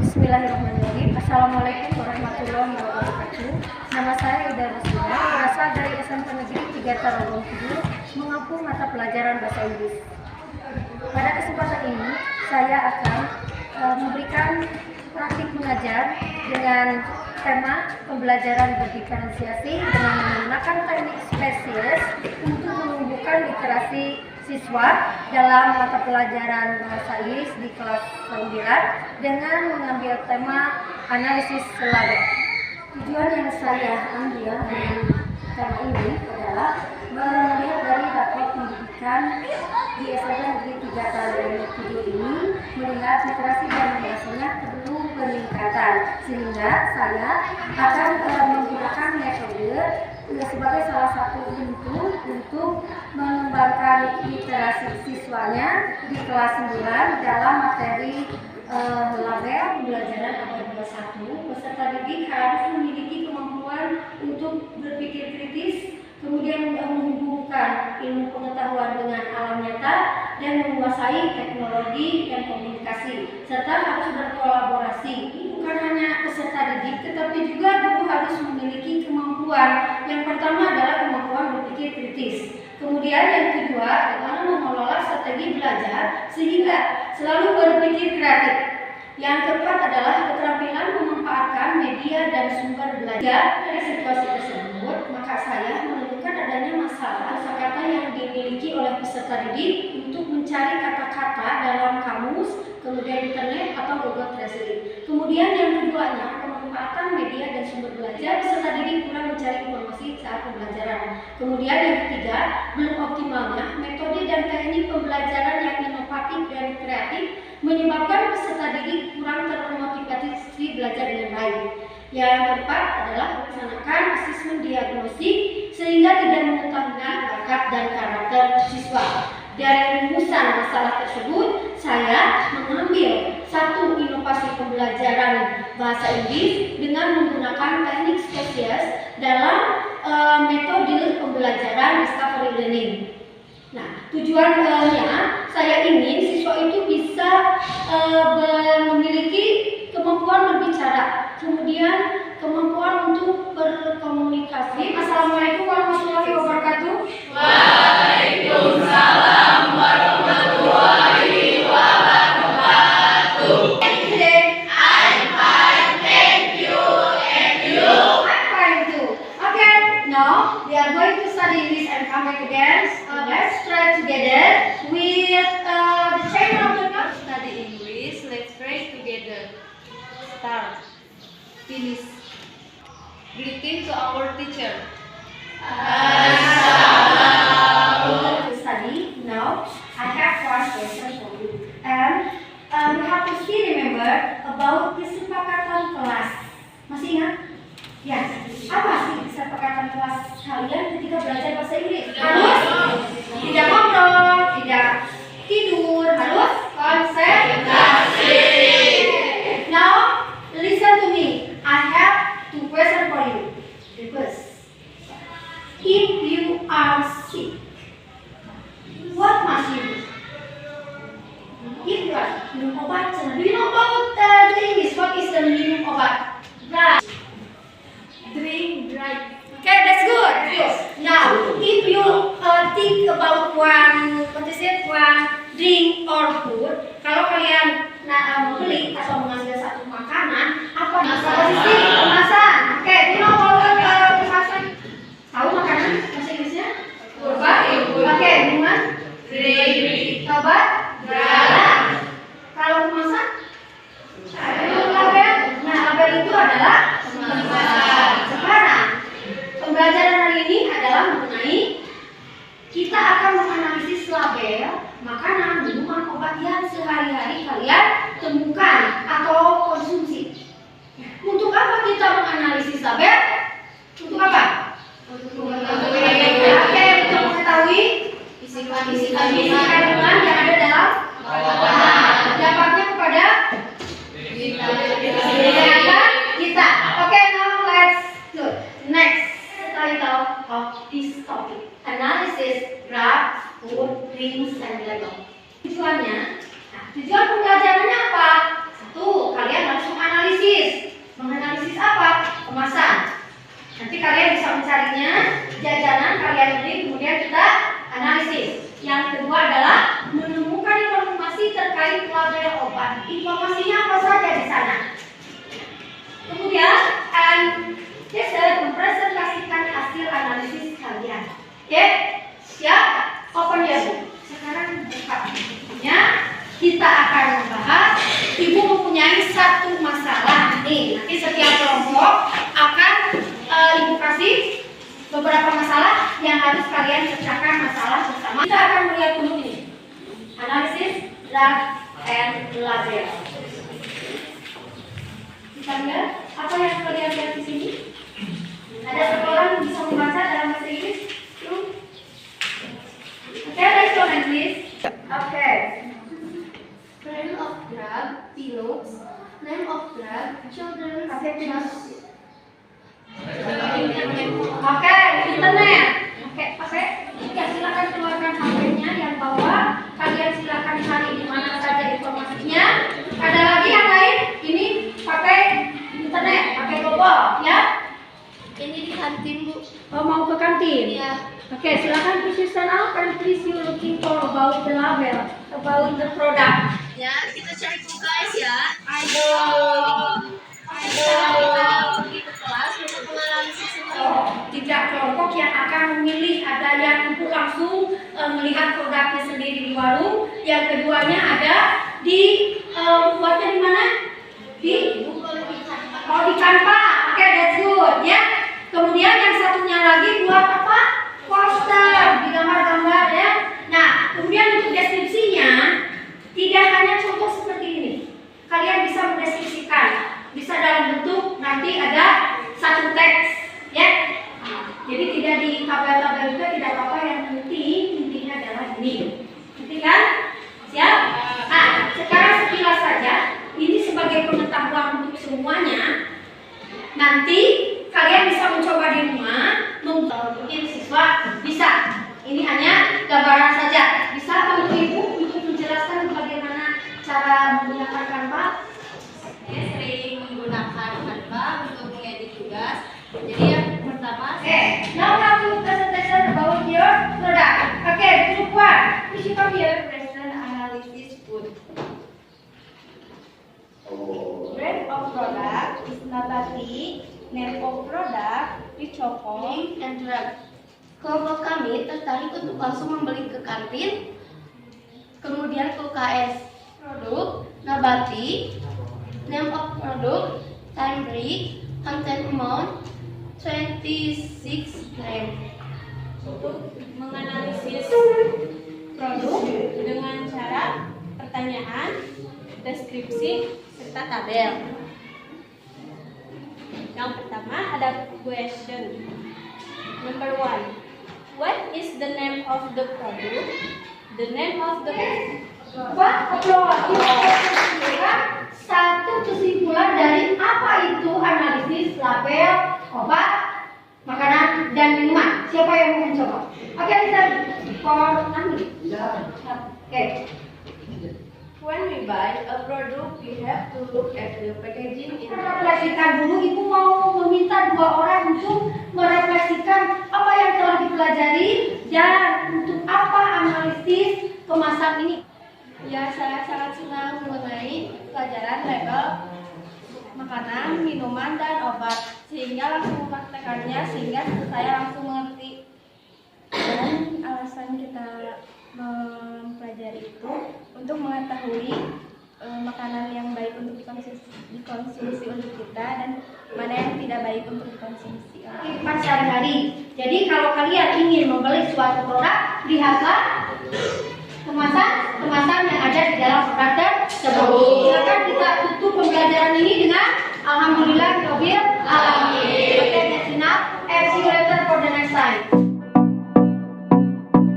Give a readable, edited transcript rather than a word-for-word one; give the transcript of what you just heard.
Bismillahirrahmanirrahim. Assalamualaikum warahmatullahi wabarakatuh. Nama saya Ida Rasida, berasal dari SMP Negeri 3 Tarogong Kidul, mengampu mata pelajaran bahasa Inggris. Pada kesempatan ini, saya akan memberikan praktik mengajar dengan tema pembelajaran berdiferensiasi dengan menggunakan teknik spesies untuk menumbuhkan literasi siswa dalam mata pelajaran bahasa Inggris di kelas 9 dengan mengambil tema analisis silabi. Tujuan yang saya ambil dengan tema ini adalah melihat dari rapor pendidikan di SMP Negeri 3 Tarogong Kidul ini, melihat literasi dan bahasanya perlu peningkatan, sehingga saya akan menggunakan metode sebagai salah satu bentuk untuk mengembangkan literasi siswanya di kelas 9 dalam materi label pembelajaran abad 21. Peserta didik harus memiliki kemampuan untuk berpikir kritis, kemudian menghubungkan ilmu pengetahuan dengan alam nyata dan menguasai teknologi dan komunikasi, serta harus berkolaborasi. Bukan hanya peserta didik, tetapi juga guru harus memiliki kemampuan. Yang pertama adalah kemampuan berpikir kritis. Kemudian yang kedua adalah mengelola strategi belajar sehingga selalu berpikir kreatif. Yang keempat adalah keterampilan memanfaatkan media dan sumber belajar. Dari situasi tersebut, maka saya menemukan adanya masalah kosakata yang dimiliki oleh peserta didik untuk mencari kata-kata dalam kamus, kemudian internet atau Google Translate. Kemudian yang keduanya, pemanfaatan media dan sumber belajar, peserta didik kurang mencari informasi saat pembelajaran. Kemudian yang ketiga, belum optimalnya metode dan teknik pembelajaran yang inovatif dan kreatif menyebabkan peserta didik kurang termotivasi belajar dengan baik. Yang keempat adalah melaksanakan asesmen diagnostik sehingga tidak mengetahui bakat dan karakter siswa. Dari rumusan masalah tersebut, saya mengambil satu inovasi pembelajaran bahasa Inggris dengan menggunakan teknik spesies dalam metode pembelajaran discovery learning. Nah, tujuannya saya ingin siswa itu bisa memiliki kemampuan berbicara, kemudian kemampuan untuk berkomunikasi. Assalamualaikum warahmatullahi wabarakatuh. Waalaikumsalam warahmatullahi wabarakatuh. Today I'm fine, thank you. And you? I'm fine too. Okay, now we are going to study English and come back again. Let's try together with the channel of the class. Study English, let's pray together. Start. Finish. Greeting to our teacher. To study now, I have one question for you, and you have to still remember about kesepakatan kelas. Masih ingat? Ya. Apa sih kesepakatan kelas kalian ketika belajar bahasa Inggris? Harus tidak ngobrol, tidak tidur, harus konsentrasi. Now, listen to me. I have two questions for you. The first, if you are sick, what must you do? If you are minum obat, do you know about the English? What is the minum obat? Right. Drink right. Okay, that's good. Yes. Now, if you think about one drink or food, kalau kalian membeli atau mengambil satu makanan, apa posisi kemasan? Oke, you know about kemasan? Tahu makanan bahasa Inggrisnya? Obat. Oke, minuman? Drink. Obat? Kalau kemasan? Label. Nah, label itu adalah kemasan. Sekarang pembelajaran hari ini adalah mengenai kita akan menganalisis label makanan, minuman, obat yang sehari-hari kalian temukan atau konsumsi. Untuk apa kita menganalisis label? Untuk apa? Untuk mengetahui isi kandungan yang ada dalam dampaknya kepada kesehatan kita. Okay, now let's do next title of this topic: analysis, graph, food, drinks, and label. Tujuan pembelajarannya apa? Satu, kalian harus kalian bisa mencarinya, jajanan kalian beli, kemudian kita analisis. Yang kedua adalah menemukan informasi terkait label obat. Informasinya apa saja di sana? Kemudian, mempresentasikan hasil analisis kalian. Oke, siap? Open ya Bu. Sekarang buka bukunya. Kita akan membahas. Ibu mempunyai satu masalah nih. Nanti setiap kelompok akan Ibu kasih beberapa masalah yang harus kalian pecahkan masalah bersama. Kita akan melihat dulu ini. Analisis drug and label. Kita lihat apa yang kalian lihat di sini. Ada seorang yang bisa membaca dalam bahasa Inggris? Oke, let's go next please. Oke. Name of drug, pills. Name of drug, children's Oke, just. Oke, internet. Oke. Ya, silakan keluarkan HP-nya yang bawah. Kalian silakan cari di mana saja informasinya. Ada lagi yang lain? Ini pakai internet, pakai global, ya? Ini di kantin Bu. Oh, mau ke kantin? Iya. Oke, silakan please stand up and please you looking for about the label, about the product. Ya, kita cari dulu guys ya. Ayo. Kita pergi ke kelas untuk menganalisis semua. Tiga kelompok yang akan memilih, ada yang untuk langsung melihat produknya sendiri di warung, yang keduanya ada di buatnya di mana? Di Canva. Oke, that's good ya. Kemudian yang satunya lagi buat apa? Poster, digambar-gambar ya. Nah, kemudian untuk deskripsinya tidak hanya contoh seperti ini. Kalian bisa mendeskripsikan, bisa dalam bentuk nanti ada satu teks ya. Jadi tidak di tabel-tabel juga tidak apa-apa, yang penting intinya adalah ini. Ngerti kan? Siap? Nah, sekarang sekilas saja ini sebagai pengetahuan untuk semuanya. Nanti kalian bisa mencoba di rumah, mungkin siswa bisa. Ini hanya gambaran saja. Bisa bantu Ibu untuk menjelaskan bagaimana cara menggunakan Canva? Saya sering menggunakan Canva untuk mengedit tugas. Jadi yang pertama, Now have to presentation about your product. Group 1. Please come here. present analysis food. Brand of product is Nabati. Name of product is Choco. Name and drug. Kelompok kami tertarik untuk langsung membeli ke kantin, kemudian ke UKS. Produk Nabati. Name of product time break. Content amount 26 gram. Untuk menganalisis produk dengan cara pertanyaan, deskripsi, serta tabel. Yang pertama ada question. Number 1. What is the name of the product? The name of the Satu kesimpulan dari apa itu analisis label obat, makanan, dan minuman. Siapa yang mau mencoba? Oke, bisa Oke. When we buy a product, we have to look at the packaging in Refleksikan dulu. Ibu mau meminta 2 orang untuk merefleksikan apa yang telah dipelajari dan untuk apa analisis kemasan ini. Ya, saya sangat senang mengenai pelajaran label makanan, minuman, dan obat, sehingga langsung mempraktekannya, sehingga saya langsung mengerti. Dan alasan kita mempelajari itu untuk mengetahui makanan yang baik untuk dikonsumsi oleh kita dan mana yang tidak baik untuk dikonsumsi. Kehidupan sehari-hari. Jadi kalau kalian ingin membeli suatu produk, lihatlah kemasan yang ada di dalam produk